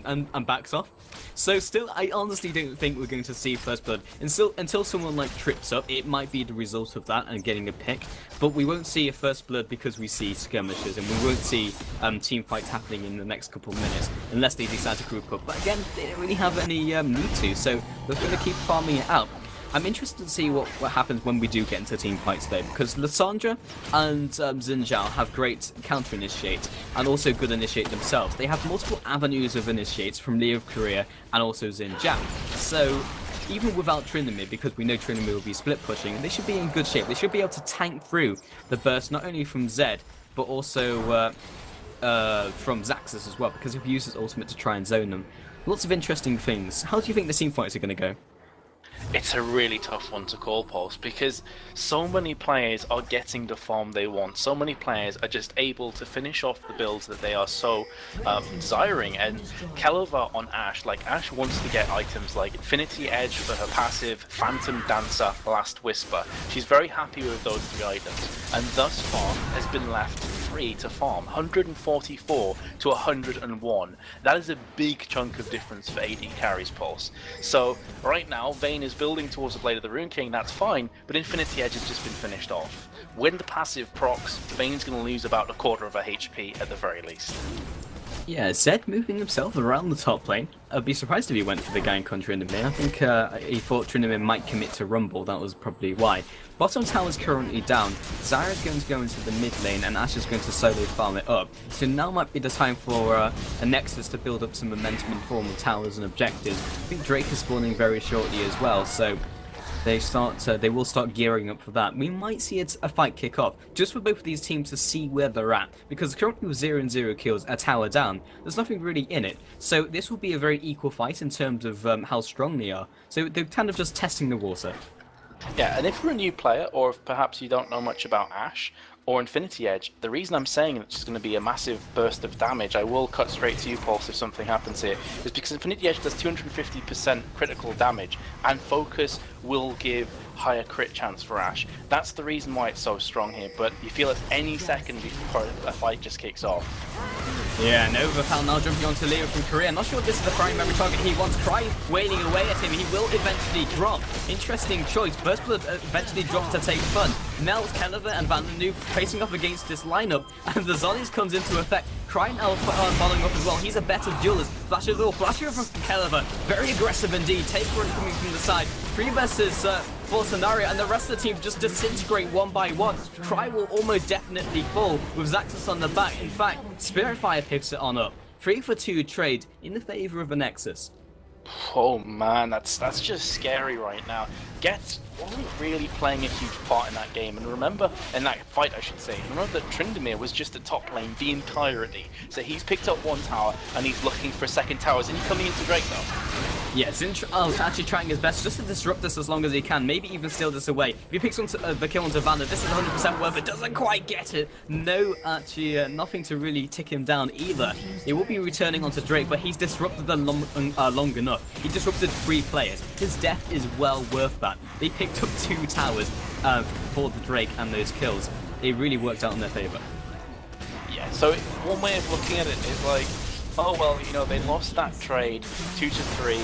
and backs off. So still, I honestly don't think we're going to see First Blood. Until someone like trips up, it might be the result of that and getting a pick. But we won't see a First Blood because we see skirmishes, and we won't see team fights happening in the next couple of minutes unless they decide to group up. But again, they don't really have any need to, so they're going to keep farming it out. I'm interested to see what happens when we do get into team fights though, because Lissandra and Xin Zhao have great counter-initiate and also good initiate themselves. They have multiple avenues of initiates from Leo of Korea and also Xin Zhao. So even without Tryndamere, because we know Tryndamere will be split pushing, they should be in good shape. They should be able to tank through the burst not only from Zed, but also from Xaxis as well, because he uses ultimate to try and zone them. Lots of interesting things. How do you think the team fights are going to go? It's a really tough one to call, Pulse, because so many players are getting the farm they want. So many players are just able to finish off the builds that they are so desiring. And Kelova on Ashe, like Ashe wants to get items like Infinity Edge for her passive, Phantom Dancer, Last Whisper. She's very happy with those 3 items, and thus far has been left free to farm. 144 to 101. That is a big chunk of difference for AD carries, Pulse. So right now, Vayne is building towards the Blade of the Rune King, that's fine, but Infinity Edge has just been finished off. When the passive procs, Vayne's going to lose about a quarter of her HP at the very least. Yeah, Zed moving himself around the top lane. I'd be surprised if he went for the gank on Tryndamere. I think he thought Tryndamere might commit to Rumble, that was probably why. Bottom tower is currently down. Zyra's going to go into the mid lane and Ashe is going to solo farm it up. So now might be the time for Anexis to build up some momentum in form of towers and objectives. I think Drake is spawning very shortly as well, so they will start gearing up for that. We might see a fight kick off, just for both of these teams to see where they're at, because currently with 0-0 kills, a tower down, there's nothing really in it. So this will be a very equal fight in terms of how strong they are. So they're kind of just testing the water. Yeah, and if you're a new player, or if perhaps you don't know much about Ashe or Infinity Edge, the reason I'm saying it's just going to be a massive burst of damage, I will cut straight to you, Pulse, if something happens here, is because Infinity Edge does 250% critical damage, and Focus will give higher crit chance for Ashe. That's the reason why it's so strong here, but you feel it's any second before a fight just kicks off. Yeah, and Overpower now jumping onto Leo from Korea. Not sure if this is the primary target he wants. Cry wailing away at him. He will eventually drop. Interesting choice. Burst Blood eventually drops to take fun. Melts Kelova and Van der Noof facing off against this lineup, and the Zonies comes into effect. Cry now following up as well. He's a better duelist. Flashes little flasher from Kelova. Very aggressive indeed. Take run coming from the side. 3 versus 4 scenario, and the rest of the team just disintegrate one by one. Cry will almost definitely fall with Xaxis on the back. In fact, Spiritfire picks it on up. 3 for 2 trade in the favor of Anexis. Oh man, that's just scary right now. Gets wasn't really playing a huge part in that game, and remember, in that fight I should say, remember that Tryndamere was just at top lane the entirety. So he's picked up 1 tower, and he's looking for second tower. Isn't he coming into Drake though? Yeah, Xin actually trying his best just to disrupt this as long as he can, maybe even steal this away. If he picks the kill onto Vander, this is 100% worth it, doesn't quite get it. No, actually, nothing to really tick him down either. He will be returning onto Drake, but he's disrupted them long enough. He disrupted 3 players. His death is well worth that. They picked up 2 towers for the Drake and those kills. It really worked out in their favour. Yeah, so one way of looking at it is like, oh well, you know, they lost that trade 2-3,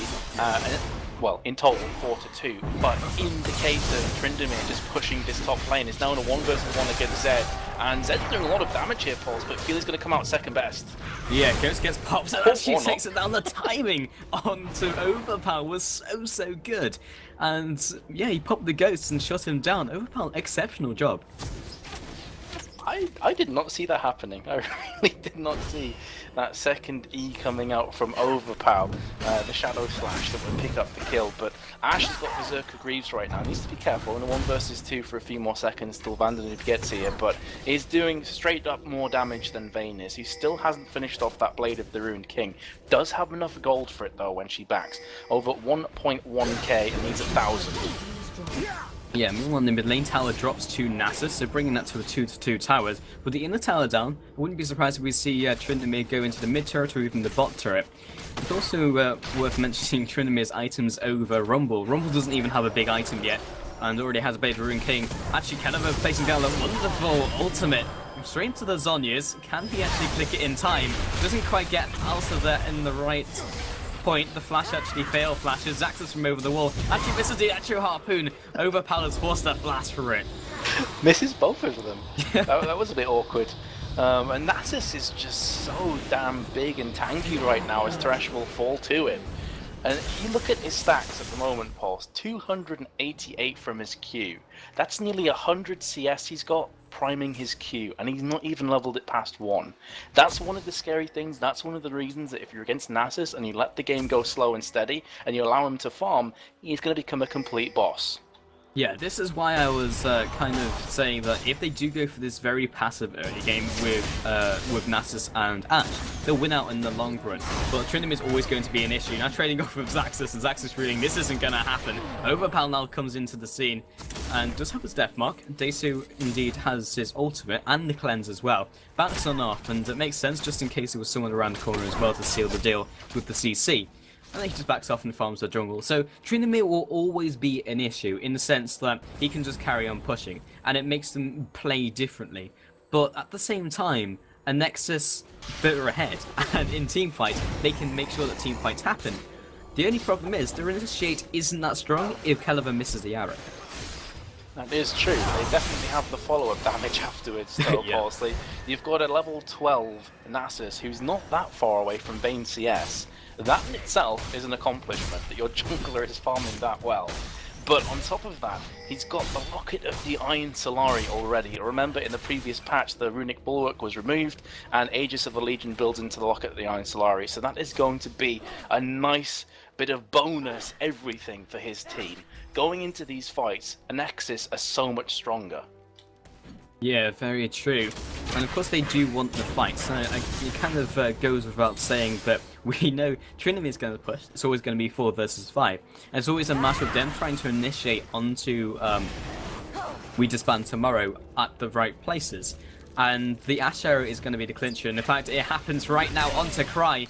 well, in total 4-2. But in the case of Tryndamere just pushing this top lane, it's now in a 1 versus 1 against Zed, and Zed's doing a lot of damage here, Pulse, but Feely's going to come out second best. Yeah, Ghost gets popped, and actually takes it down. The timing onto Overpower was so good, and yeah, he popped the Ghost and shut him down. Overpower, exceptional job. I did not see that happening. I really did not see that second E coming out from Overpow, the Shadow Slash that would pick up the kill. But Ash has got Berserker Greaves right now. Needs to be careful in a 1 versus 2 for a few more seconds till Vandenoob gets here. But is doing straight up more damage than Vayne is. He still hasn't finished off that Blade of the Ruined King. Does have enough gold for it though when she backs. Over 1.1k and needs 1,000. Yeah, meanwhile the mid lane tower drops to Nasus, so bringing that to a 2-2 towers. With the inner tower down, I wouldn't be surprised if we see Tryndamere go into the mid turret or even the bot turret. It's also worth mentioning Tryndamere's items over Rumble. Rumble doesn't even have a big item yet, and already has a Blade of Ruined King. Actually, Kellever placing down a wonderful ultimate. Straight to the Zhonya's. Can he actually click it in time? Doesn't quite get out of there in the right point. The flash actually fail flashes. Zaxxas from over the wall actually misses the actual harpoon. Overpower's forced that blast for it. Misses both of them. that was a bit awkward. And Nasus is just so damn big and tanky right now as Thresh will fall to it. And if you look at his stacks at the moment, Pulse, 288 from his Q. That's nearly 100 CS he's got priming his Q, and he's not even leveled it past 1. That's one of the scary things. That's one of the reasons that if you're against Nasus and you let the game go slow and steady, and you allow him to farm, he's going to become a complete boss. Yeah, this is why I was kind of saying that if they do go for this very passive early game with Nasus and Ashe, they'll win out in the long run. But Tryndamere is always going to be an issue. Now trading off with Zaxxas, and Zaxxas reading this isn't going to happen. Overpower now comes into the scene and does have his death mark. Desu indeed has his ultimate and the cleanse as well. Backs on off, and it makes sense just in case there was someone around the corner as well to seal the deal with the CC. And then he just backs off and farms the jungle. So Tryndamere will always be an issue in the sense that he can just carry on pushing, and it makes them play differently. But at the same time, ex-Anexis better ahead, and in teamfight, they can make sure that teamfights happen. The only problem is, their initiate isn't that strong if Kellever misses the arrow. That is true. They definitely have the follow-up damage afterwards, though, Yeah. You've got a level 12 Nasus who's not that far away from Vayne CS. That in itself is an accomplishment, that your jungler is farming that well. But on top of that, he's got the Locket of the Iron Solari already. Remember, in the previous patch, the Runic Bulwark was removed, and Aegis of the Legion builds into the Locket of the Iron Solari. So that is going to be a nice bit of bonus everything for his team. Going into these fights, Anexis are so much stronger. Yeah, very true. And of course they do want the fight, so it kind of goes without saying that we know Tryndamere is going to push. It's always going to be 4 versus 5. And it's always a matter of them trying to initiate onto WeDisbandTomorrow at the right places. And the Ashe arrow is going to be the clincher. And in fact, it happens right now onto Cry.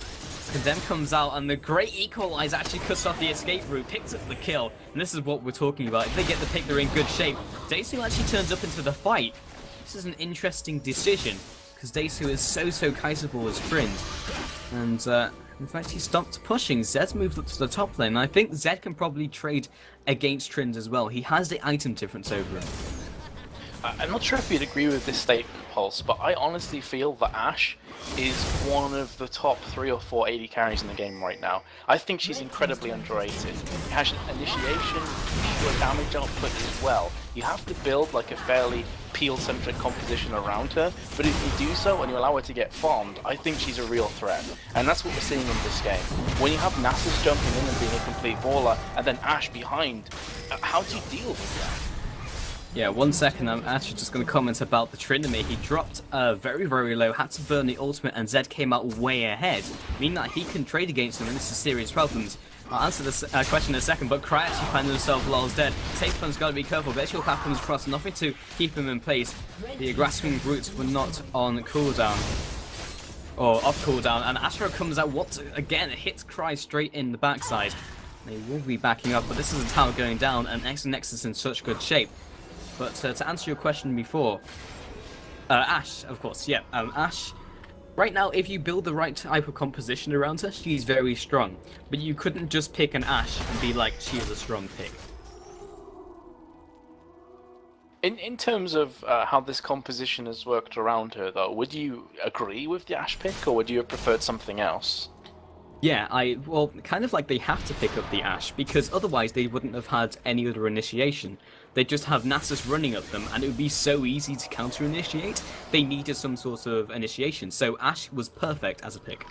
Condemn comes out, and the Great Equalize actually cuts off the escape route, picks up the kill. And this is what we're talking about. If they get the pick, they're in good shape. Desu actually turns up into the fight. This is an interesting decision, because Desu is so kiteable as Trynd. And in fact, he stopped pushing. Zed's moved up to the top lane, and I think Zed can probably trade against Trynd as well. He has the item difference over him. I'm not sure if you'd agree with this statement, Pulse, but I honestly feel that Ashe is one of the top 3 or 4 AD carries in the game right now. I think she's incredibly underrated. She has an initiation, pure damage output as well. You have to build like a fairly peel-centric composition around her, but if you do so and you allow her to get farmed, I think she's a real threat. And that's what we're seeing in this game. When you have Nasus jumping in and being a complete baller, and then Ashe behind, how do you deal with that? Yeah, 1 second, I'm actually just going to comment about the Tryndamere. He dropped very low, had to burn the ultimate, and Zed came out way ahead, meaning that he can trade against him, and this is serious problems. I'll answer this question in a second, but Cry actually finds himself Lol's dead. Safe-Fun's got to be careful. Glacial Path comes across, nothing to keep him in place. The grasping roots were not on cooldown. Or off cooldown, and Ashura comes out once again, hits Cry straight in the backside. They will be backing up, but this is a tower going down, and ex-Anexis in such good shape. But to answer your question before, Ash, of course, yeah, Ash. Right now, if you build the right type of composition around her, she's very strong. But you couldn't just pick an Ash and be like, she is a strong pick. In terms of how this composition has worked around her, though, would you agree with the Ash pick, or would you have preferred something else? Yeah, well, kind of like they have to pick up the Ash, because otherwise they wouldn't have had any other initiation. They'd just have Nasus running at them, and it would be so easy to counter-initiate. They needed some sort of initiation, so Ash was perfect as a pick.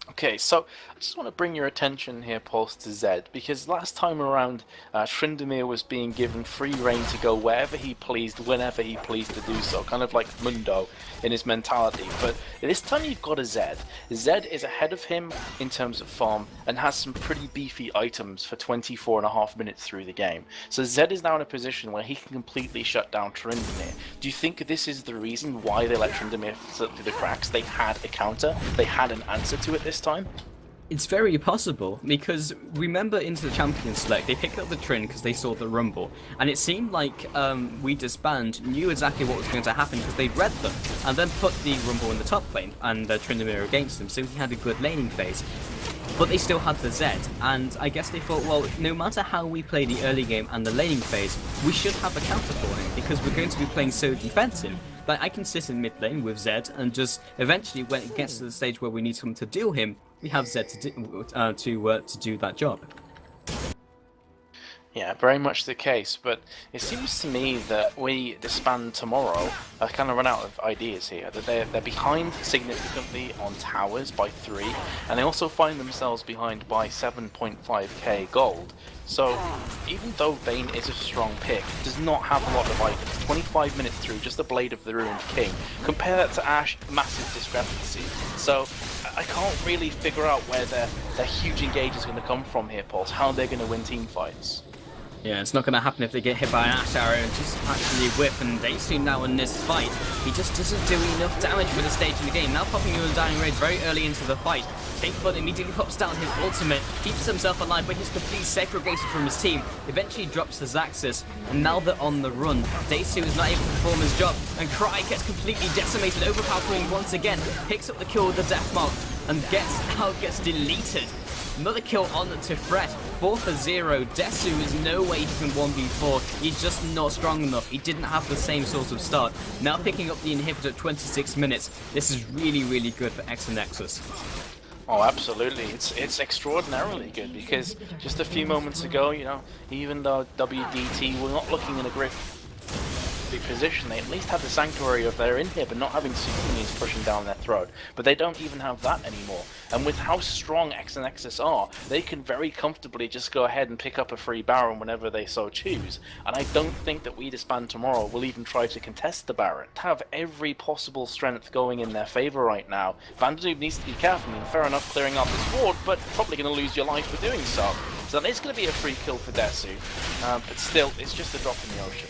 Okay, so I just want to bring your attention here, Pulse, to Zed, because last time around, Tryndamere was being given free reign to go wherever he pleased, whenever he pleased to do so, kind of like Mundo in his mentality. But this time you've got a Zed. Zed is ahead of him in terms of farm, and has some pretty beefy items for 24.5 minutes through the game. So Zed is now in a position where he can completely shut down Tryndamere. Do you think this is the reason why they let Tryndamere slip through the cracks? They had a counter, they had an answer to it this time? It's very possible, because remember into the Champions Select, they picked up the Trin because they saw the Rumble, and it seemed like WeDisband knew exactly what was going to happen because they'd read them, and then put the Rumble in the top lane, and Tryndamere against them, so he had a good laning phase. But they still had the Zed, and I guess they thought, well, no matter how we play the early game and the laning phase, we should have a counter for him, because we're going to be playing so defensive. Like, I can sit in mid lane with Zed, and just eventually, when it gets to the stage where we need someone to deal him, we have Zed to do that job. Yeah, very much the case, but it seems to me that WeDisbandTomorrow have kind of run out of ideas here. That they're behind significantly on towers by 3, and they also find themselves behind by 7.5k gold. So even though Vayne is a strong pick, does not have a lot of items. 25 minutes through just the Blade of the Ruined King. Compare that to Ash, massive discrepancy. So I can't really figure out where their huge engage is going to come from here, Pulse. How they're going to win team fights. Yeah, it's not going to happen if they get hit by an Ash Arrow and just actually whip, and Daisu now in this fight. He just doesn't do enough damage for the stage in the game. Now popping you a Dying Rage very early into the fight. Safe-Fun immediately pops down his ultimate, keeps himself alive, but he's completely segregated from his team. Eventually drops the Zaxxas, and now they're on the run. Daisu is not able to perform his job, and Cry gets completely decimated, overpowering once again, picks up the kill with the Death Mark, and gets deleted. Another kill on to Fret, 4 for 0. Desu is no way he can 1v4. He's just not strong enough. He didn't have the same sort of start. Now picking up the inhibitor at 26 minutes. This is really, really good for ex-Anexis. Oh, absolutely. It's extraordinarily good, because just a few moments ago, you know, even though WDT were not looking in a great position, they at least had the Sanctuary of their inhib and not having Superminions pushing down their throat. But they don't even have that anymore. And with how strong ex-Anexis are, they can very comfortably just go ahead and pick up a free Baron whenever they so choose. And I don't think that WeDisbandTomorrow will even try to contest the Baron. To have every possible strength going in their favor right now, Vandoob needs to be careful. I mean, fair enough clearing up his ward, but probably going to lose your life for doing so. So it's going to be a free kill for Desu, but still, it's just a drop in the ocean.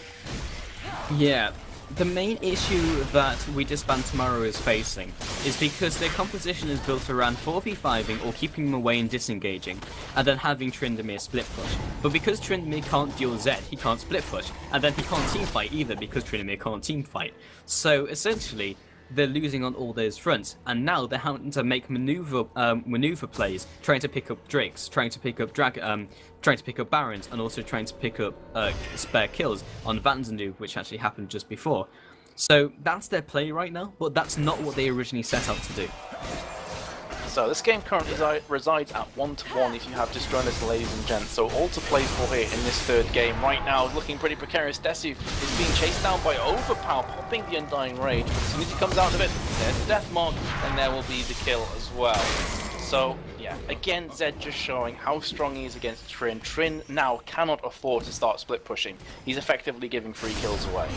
Yeah, the main issue that WeDisbandTomorrow is facing is because their composition is built around 4v5ing or keeping them away and disengaging, and then having Tryndamere split push. But because Tryndamere can't deal Zed, he can't split push, and then he can't team fight either because Tryndamere can't team fight. So essentially, they're losing on all those fronts, and now they're having to make maneuver plays, trying to pick up Drakes, trying to pick up trying to pick up Barons, and also trying to pick up spare kills on Vandoob, which actually happened just before. So that's their play right now, but that's not what they originally set out to do. So this game currently resides at 1-1 if you have just joined us, ladies and gents. So all to play for here in this third game. Right now, looking pretty precarious. Desu is being chased down by Overpower, popping the Undying Rage. As soon as he comes out of it, there's the Death Mark, and there will be the kill as well. So, yeah, again, Zed just showing how strong he is against Trin. Trin now cannot afford to start split pushing. He's effectively giving free kills away.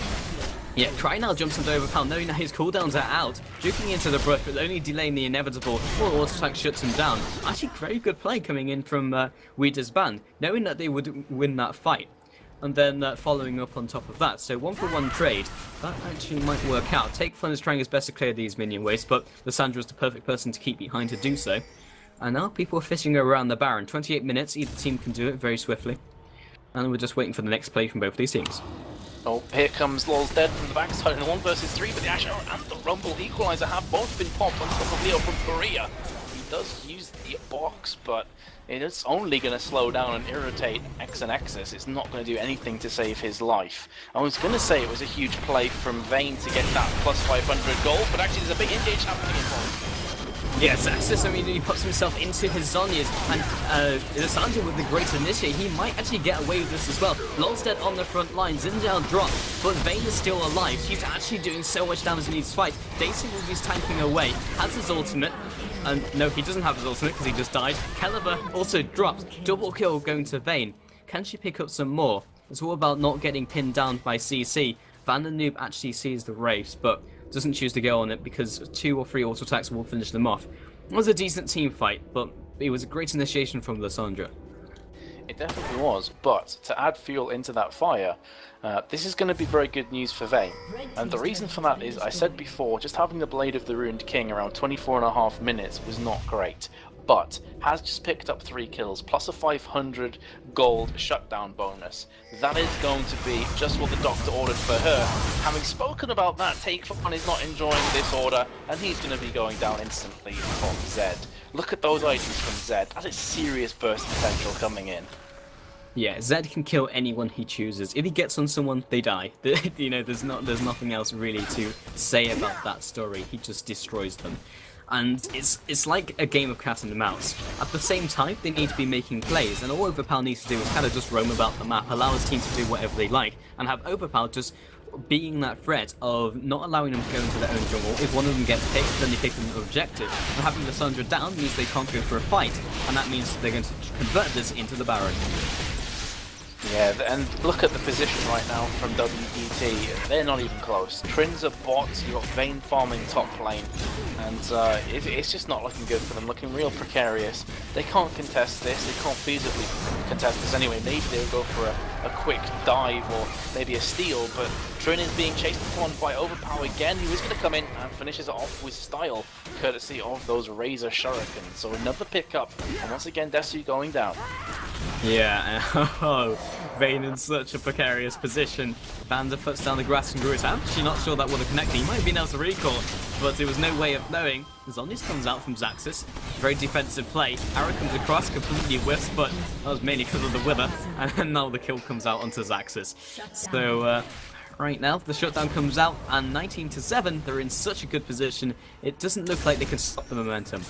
Yeah, Cry now jumps into Overpower, knowing that his cooldowns are out, juking into the brush, but only delaying the inevitable, while Auto Attack shuts him down. Actually, very good play coming in from WeDisband, knowing that they would win that fight. And then following up on top of that, so 1-for-1 trade, that actually might work out. Take Fun is trying his best to clear these minion wastes, but Lissandra is the perfect person to keep behind to do so. And now people are fishing around the Baron. 28 minutes, either team can do it very swiftly. And we're just waiting for the next play from both these teams. Oh, here comes Lol's dead from the backside in 1 versus 3, but the Ash Arrow and the Rumble Equalizer have both been popped on top of Leo from Korea. He does use the box, but it is only going to slow down and irritate ex-Anexis. It's not going to do anything to save his life. I was going to say it was a huge play from Vayne to get that plus 500 gold, but actually there's a big engage happening involved. Yes, Axis, I mean, he puts himself into his Zhonya's, and Lissandra with the great initiate, he might actually get away with this as well. Lol's dead on the front line, Zinjao drops, but Vayne is still alive. He's actually doing so much damage in his fight. Daisy will be tanking away, has his ultimate, and no, he doesn't have his ultimate because he just died. Caliber also drops, double kill going to Vayne. Can she pick up some more? It's all about not getting pinned down by CC. Van der Noob actually sees the race, but doesn't choose to go on it because 2 or 3 auto attacks will finish them off. It was a decent team fight, but it was a great initiation from Lissandra. It definitely was, but to add fuel into that fire, this is going to be very good news for Vayne. And the reason for that is, I said before, just having the Blade of the Ruined King around 24.5 minutes was not great. But has just picked up 3 kills, plus a 500 gold shutdown bonus. That is going to be just what the doctor ordered for her. Having spoken about that, Take Fun is not enjoying this order, and he's going to be going down instantly from Zed. Look at those items from Zed. That is serious burst potential coming in. Yeah, Zed can kill anyone he chooses. If he gets on someone, they die. You know, there's nothing else really to say about that story. He just destroys them. And it's like a game of cat and mouse. At the same time, they need to be making plays, and all Overpower needs to do is kind of just roam about the map, allow his team to do whatever they like, and have Overpower just being that threat of not allowing them to go into their own jungle. If one of them gets picked, then they pick an objective. And having Lissandra down means they can't go for a fight, and that means they're going to convert this into the Baron. Yeah, and look at the position right now from WET. They're not even close. Trin's a bot, you've got Vayne farming top lane, and it's just not looking good for them, looking real precarious. They can't contest this, they can't feasibly contest this anyway. Maybe they'll go for a quick dive or maybe a steal, but Trin is being chased upon by Overpower again, who is going to come in and finishes it off with style, courtesy of those Razor Shurikens. So another pickup, and once again Desu going down. Yeah, oh, Vayne in such a precarious position. Vander puts down the grass and Gruit's. I'm actually not sure that would have connected. He might have been able to recall, but there was no way of knowing. Zonius comes out from Xaxis. Very defensive play. Arrow comes across, completely whiffs, but that was mainly because of the wither. And now the kill comes out onto Xaxis. So, right now, the shutdown comes out, and 19-7, they're in such a good position. It doesn't look like they can stop the momentum.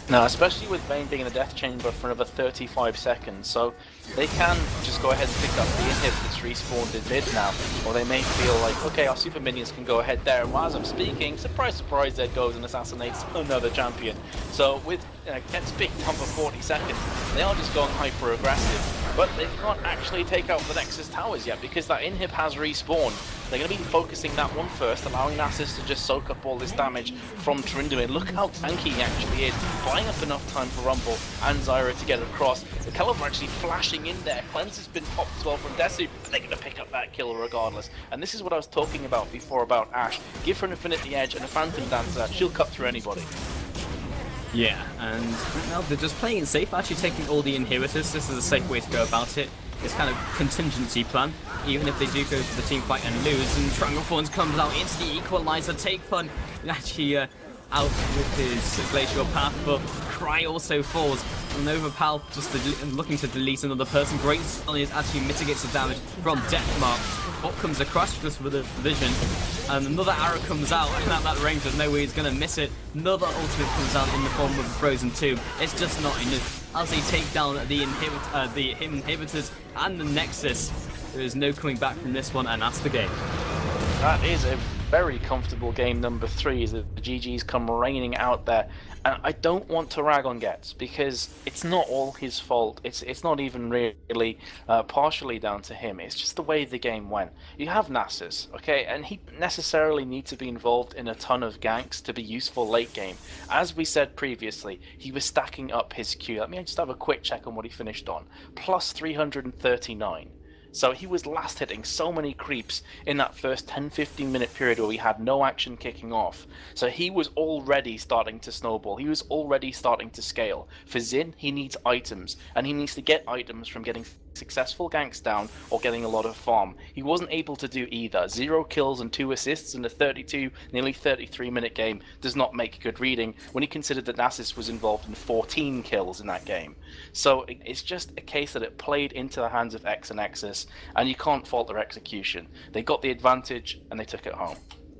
No, especially with Vayne being in the death chamber for another 35 seconds, so they can just go ahead and pick up the inhib that's respawned in mid now, or they may feel like, okay, our super minions can go ahead there, and while as I'm speaking, surprise, surprise, Zed goes and assassinates another champion. So with gets picked down for 40 seconds, they are just going hyper aggressive, but they can't actually take out the Nexus towers yet because that inhib has respawned. They're going to be focusing that one first, allowing Nasus to just soak up all this damage from Trinduin. Look how tanky he actually is, buying up enough time for Rumble and Zyra to get across. The Caliber actually flashing in there. Cleanse has been popped as well from Desu, but they're going to pick up that kill regardless. And this is what I was talking about before about Ashe. Give her an Infinity Edge and a Phantom Dancer, she'll cut through anybody. Yeah, and now they're just playing it safe, actually taking all the inhibitors. This is a safe way to go about it. It's kind of contingency plan, even if they do go to the team fight and lose. And Stranglethorns comes out into the equalizer. Take Fun actually out with his glacial path, but Cry also falls. And Overpower just looking to delete another person. Great Zonius actually mitigates the damage from Deathmark. Bot comes across just with a vision, and another arrow comes out, and at that range there's no way he's going to miss it. Another ultimate comes out in the form of a Frozen Tomb. It's just not enough. As they take down the inhibitors and the Nexus, there is no coming back from this one, and that's the game. That is a very comfortable game number 3 as the GGs come raining out there. And I don't want to rag on Getz because it's not all his fault. It's not even really partially down to him. It's just the way the game went. You have Nasus, okay, and he necessarily needs to be involved in a ton of ganks to be useful late game. As we said previously, he was stacking up his Q. Let me just have a quick check on what he finished on. Plus 339. So he was last hitting so many creeps in that first 10-15 minute period where we had no action kicking off. So he was already starting to snowball. He was already starting to scale. For Xin, he needs items, and he needs to get items from getting successful ganks down or getting a lot of farm. He wasn't able to do either. 0 kills and 2 assists in a 32, nearly 33 minute game does not make good reading when you consider that Nasus was involved in 14 kills in that game. So it's just a case that it played into the hands of ex-Anexis, and you can't fault their execution. They got the advantage and they took it home.